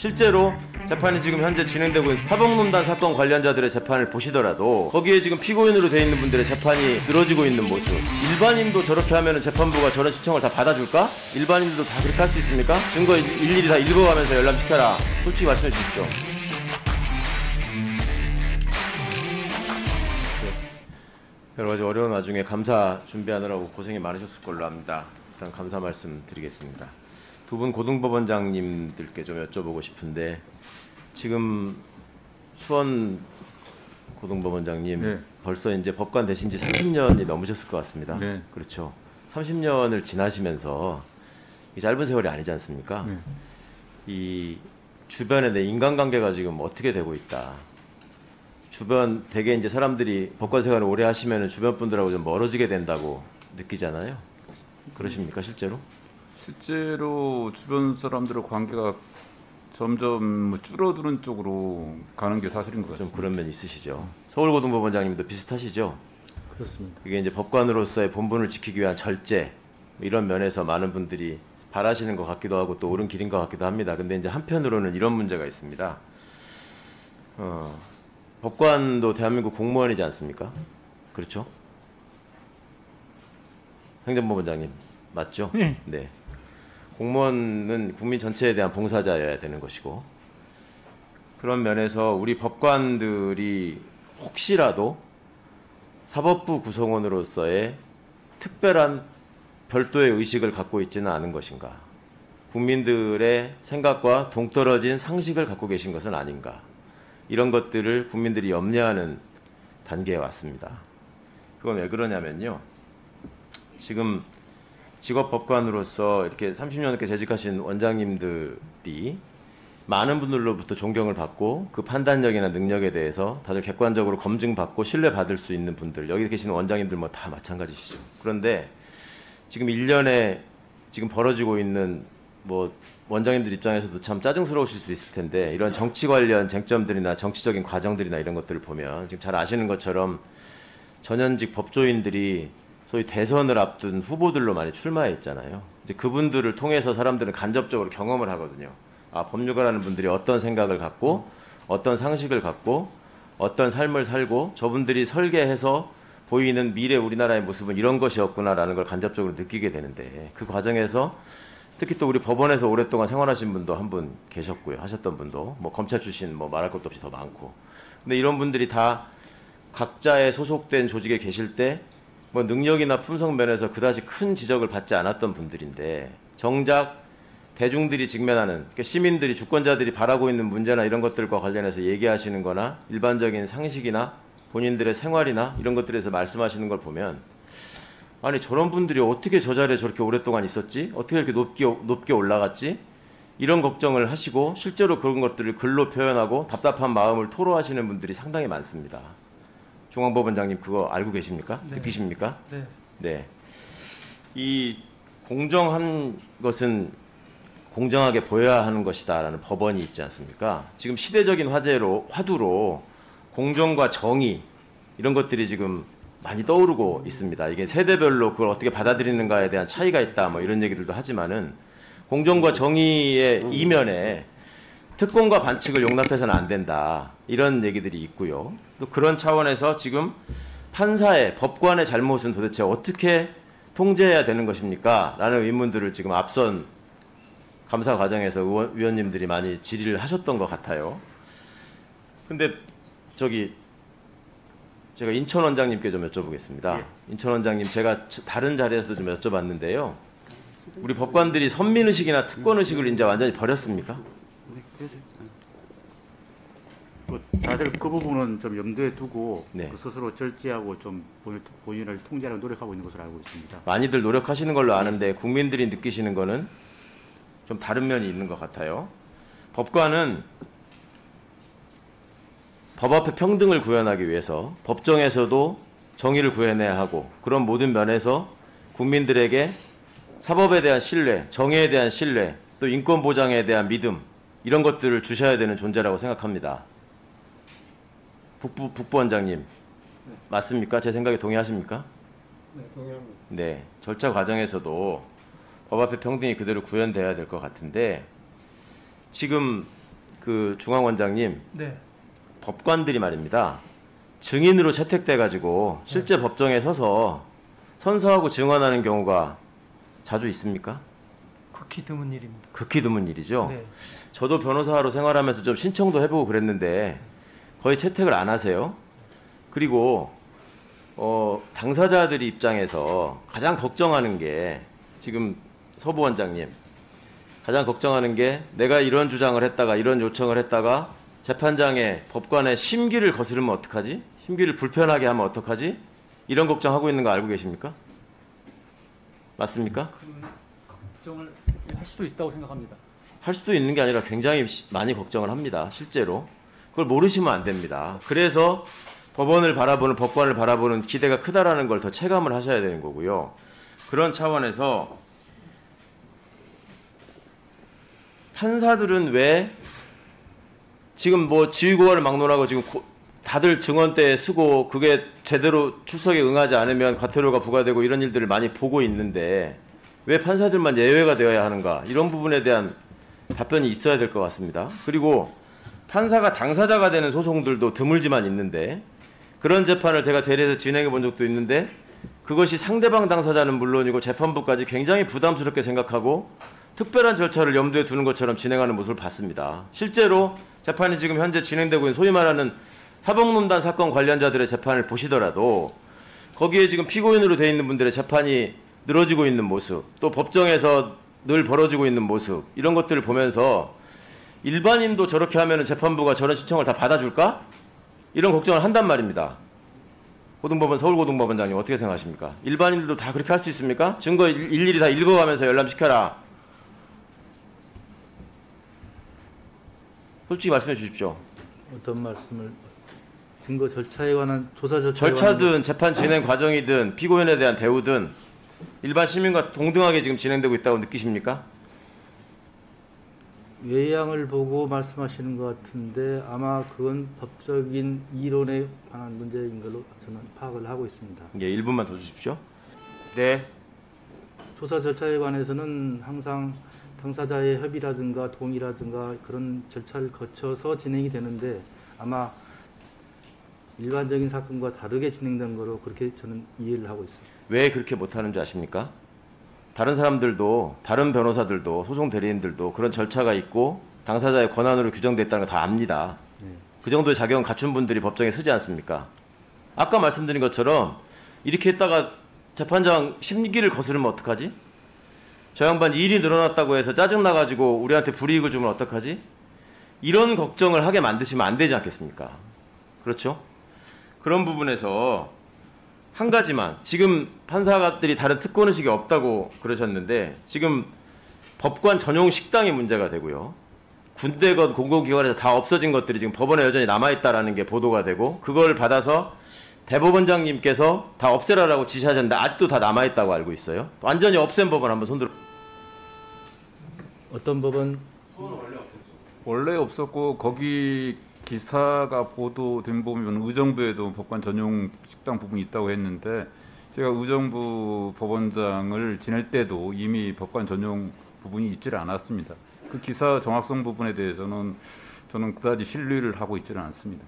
실제로 재판이 지금 현재 진행되고 있는 사법농단 사건 관련자들의 재판을 보시더라도 거기에 지금 피고인으로 돼 있는 분들의 재판이 늘어지고 있는 모습. 일반인도 저렇게 하면 재판부가 저런 신청을 다 받아줄까? 일반인들도 다 그렇게 할 수 있습니까? 증거 일일이 다 읽어가면서 열람시켜라. 솔직히 말씀해 주십시오. 여러 가지 어려운 와중에 감사 준비하느라고 고생이 많으셨을 걸로 압니다. 일단 감사 말씀 드리겠습니다. 두 분 고등법원장님들께 좀 여쭤보고 싶은데 지금 수원 고등법원장님 네. 벌써 이제 법관 되신 지 30년이 넘으셨을 것 같습니다. 네. 그렇죠. 30년을 지나시면서 이 짧은 세월이 아니지 않습니까? 네. 이 주변에 내 인간관계가 지금 어떻게 되고 있다. 주변 되게 이제 사람들이 법관 생활을 오래 하시면 주변 분들하고 좀 멀어지게 된다고 느끼잖아요. 그러십니까 실제로? 실제로 주변 사람들의 관계가 점점 줄어드는 쪽으로 가는 게 사실인 것 좀 같습니다. 그런 면이 있으시죠. 서울고등법원장님도 비슷하시죠? 그렇습니다. 이게 이제 법관으로서의 본분을 지키기 위한 절제 이런 면에서 많은 분들이 바라시는 것 같기도 하고 또 옳은 길인 것 같기도 합니다. 근데 이제 한편으로는 이런 문제가 있습니다. 법관도 대한민국 공무원이지 않습니까? 그렇죠? 행정법원장님 맞죠? 네. 공무원은 국민 전체에 대한 봉사자여야 되는 것이고 그런 면에서 우리 법관들이 혹시라도 사법부 구성원으로서의 특별한 별도의 의식을 갖고 있지는 않은 것인가, 국민들의 생각과 동떨어진 상식을 갖고 계신 것은 아닌가, 이런 것들을 국민들이 염려하는 단계에 왔습니다. 그건 왜 그러냐면요, 지금 직업법관으로서 이렇게 30년 넘게 재직하신 원장님들이 많은 분들로부터 존경을 받고 그 판단력이나 능력에 대해서 다들 객관적으로 검증받고 신뢰받을 수 있는 분들, 여기 계시는 원장님들 뭐 다 마찬가지시죠. 그런데 지금 1년에 지금 벌어지고 있는 뭐 원장님들 입장에서도 참 짜증스러우실 수 있을 텐데 이런 정치 관련 쟁점들이나 정치적인 과정들이나 이런 것들을 보면 지금 잘 아시는 것처럼 전현직 법조인들이 소위 대선을 앞둔 후보들로 많이 출마해 있잖아요. 이제 그분들을 통해서 사람들은 간접적으로 경험을 하거든요. 아, 법률가라는 분들이 어떤 생각을 갖고 어떤 상식을 갖고 어떤 삶을 살고 저분들이 설계해서 보이는 미래 우리나라의 모습은 이런 것이었구나라는 걸 간접적으로 느끼게 되는데 그 과정에서 특히 또 우리 법원에서 오랫동안 생활하신 분도 한 분 계셨고요. 하셨던 분도 뭐 검찰 출신 뭐 말할 것도 없이 더 많고. 근데 이런 분들이 다 각자의 소속된 조직에 계실 때 뭐 능력이나 품성 면에서 그다지 큰 지적을 받지 않았던 분들인데 정작 대중들이 직면하는, 그러니까 시민들이 주권자들이 바라고 있는 문제나 이런 것들과 관련해서 얘기하시는 거나 일반적인 상식이나 본인들의 생활이나 이런 것들에서 말씀하시는 걸 보면 아니 저런 분들이 어떻게 저 자리에 저렇게 오랫동안 있었지? 어떻게 이렇게 높게 올라갔지? 이런 걱정을 하시고 실제로 그런 것들을 글로 표현하고 답답한 마음을 토로하시는 분들이 상당히 많습니다. 중앙법원장님 그거 알고 계십니까? 네. 느끼십니까? 네. 네. 이 공정한 것은 공정하게 보여야 하는 것이다라는 법원이 있지 않습니까? 지금 시대적인 화두로 공정과 정의 이런 것들이 지금 많이 떠오르고 있습니다. 이게 세대별로 그걸 어떻게 받아들이는가에 대한 차이가 있다 뭐 이런 얘기들도 하지만은 공정과 정의의 이면에 특권과 반칙을 용납해서는 안 된다 이런 얘기들이 있고요. 또 그런 차원에서 지금 판사의 법관의 잘못은 도대체 어떻게 통제해야 되는 것입니까? 라는 의문들을 지금 앞선 감사 과정에서 위원님들이 많이 질의를 하셨던 것 같아요. 근데 제가 인천 원장님께 좀 여쭤보겠습니다. 예. 인천 원장님, 제가 다른 자리에서도 좀 여쭤봤는데요. 우리 법관들이 선민의식이나 특권의식을 이제 완전히 버렸습니까? 뭐 다들 그 부분은 좀 염두에 두고 네. 스스로 절제하고 좀 본인을 통제하려고 노력하고 있는 것으로 알고 있습니다. 많이들 노력하시는 걸로 아는데 국민들이 느끼시는 거는 좀 다른 면이 있는 것 같아요. 법관은 법 앞에 평등을 구현하기 위해서 법정에서도 정의를 구현해야 하고 그런 모든 면에서 국민들에게 사법에 대한 신뢰, 정의에 대한 신뢰, 또 인권 보장에 대한 믿음 이런 것들을 주셔야 되는 존재라고 생각합니다. 북부원장님 맞습니까? 제 생각에 동의하십니까? 네, 동의합니다. 네, 절차 과정에서도 법 앞에 평등이 그대로 구현돼야 될 것 같은데 지금 그 중앙원장님, 네. 법관들이 말입니다. 증인으로 채택돼 가지고 실제 법정에 서서 선서하고 증언하는 경우가 자주 있습니까? 극히 드문 일입니다. 극히 드문 일이죠. 네. 저도 변호사로 생활하면서 좀 신청도 해보고 그랬는데 거의 채택을 안 하세요. 그리고 당사자들이 입장에서 가장 걱정하는 게 지금 서부 원장님 가장 걱정하는 게 내가 이런 주장을 했다가 이런 요청을 했다가 재판장의 법관의 심기를 거스르면 어떡하지? 심기를 불편하게 하면 어떡하지? 이런 걱정하고 있는 거 알고 계십니까? 맞습니까? 걱정을 할 수도 있다고 생각합니다. 할 수도 있는 게 아니라 굉장히 많이 걱정을 합니다. 실제로. 그걸 모르시면 안 됩니다. 그래서 법원을 바라보는 법관을 바라보는 기대가 크다라는 걸 더 체감을 하셔야 되는 거고요. 그런 차원에서 판사들은 왜 지금 뭐 지휘고하를 막론하고 지금 다들 증언대에 쓰고 그게 제대로 출석에 응하지 않으면 과태료가 부과되고 이런 일들을 많이 보고 있는데 왜 판사들만 예외가 되어야 하는가 이런 부분에 대한 답변이 있어야 될 것 같습니다. 그리고 판사가 당사자가 되는 소송들도 드물지만 있는데 그런 재판을 제가 대리해서 진행해 본 적도 있는데 그것이 상대방 당사자는 물론이고 재판부까지 굉장히 부담스럽게 생각하고 특별한 절차를 염두에 두는 것처럼 진행하는 모습을 봤습니다. 실제로 재판이 지금 현재 진행되고 있는 소위 말하는 사법농단 사건 관련자들의 재판을 보시더라도 거기에 지금 피고인으로 돼 있는 분들의 재판이 늘어지고 있는 모습, 또 법정에서 늘 벌어지고 있는 모습 이런 것들을 보면서 일반인도 저렇게 하면은 재판부가 저런 신청을 다 받아줄까? 이런 걱정을 한단 말입니다. 고등법원 서울고등법원장님 어떻게 생각하십니까? 일반인들도 다 그렇게 할 수 있습니까? 증거 일일이 다 읽어가면서 열람시켜라. 솔직히 말씀해 주십시오. 어떤 말씀을 증거 절차에 관한 조사 절차에 절차든 재판 진행 과정이든 피고인에 대한 대우든 일반 시민과 동등하게 지금 진행되고 있다고 느끼십니까? 외양을 보고 말씀하시는 것 같은데 아마 그건 법적인 이론에 관한 문제인 걸로 저는 파악을 하고 있습니다. 예, 1분만 더 주십시오. 네. 조사 절차에 관해서는 항상 당사자의 협의라든가 동의라든가 그런 절차를 거쳐서 진행이 되는데 아마 일반적인 사건과 다르게 진행된 거로 그렇게 저는 이해를 하고 있습니다. 왜 그렇게 못하는지 아십니까? 다른 사람들도 다른 변호사들도 소송 대리인들도 그런 절차가 있고 당사자의 권한으로 규정되어 있다는 거 다 압니다. 그 정도의 자격은 갖춘 분들이 법정에 서지 않습니까? 아까 말씀드린 것처럼 이렇게 했다가 재판장 심기를 거스르면 어떡하지? 저 양반 일이 늘어났다고 해서 짜증나가지고 우리한테 불이익을 주면 어떡하지? 이런 걱정을 하게 만드시면 안 되지 않겠습니까? 그렇죠? 그런 부분에서 한 가지만 지금 판사들이 다른 특권의식이 없다고 그러셨는데 지금 법관 전용 식당이 문제가 되고요. 군대건 공공기관에서 다 없어진 것들이 지금 법원에 여전히 남아있다라는 게 보도가 되고 그걸 받아서 대법원장님께서 다 없애라라고 지시하셨는데 아직도 다 남아있다고 알고 있어요. 완전히 없앤 법원 한번 손들어. 어떤 법은 원래 없었고 거기 기사가 보도된 보면 의정부에도 법관 전용 식당 부분이 있다고 했는데 제가 의정부 법원장을 지낼 때도 이미 법관 전용 부분이 있지를 않았습니다. 그 기사 정확성 부분에 대해서는 저는 그다지 신뢰를 하고 있지는 않습니다.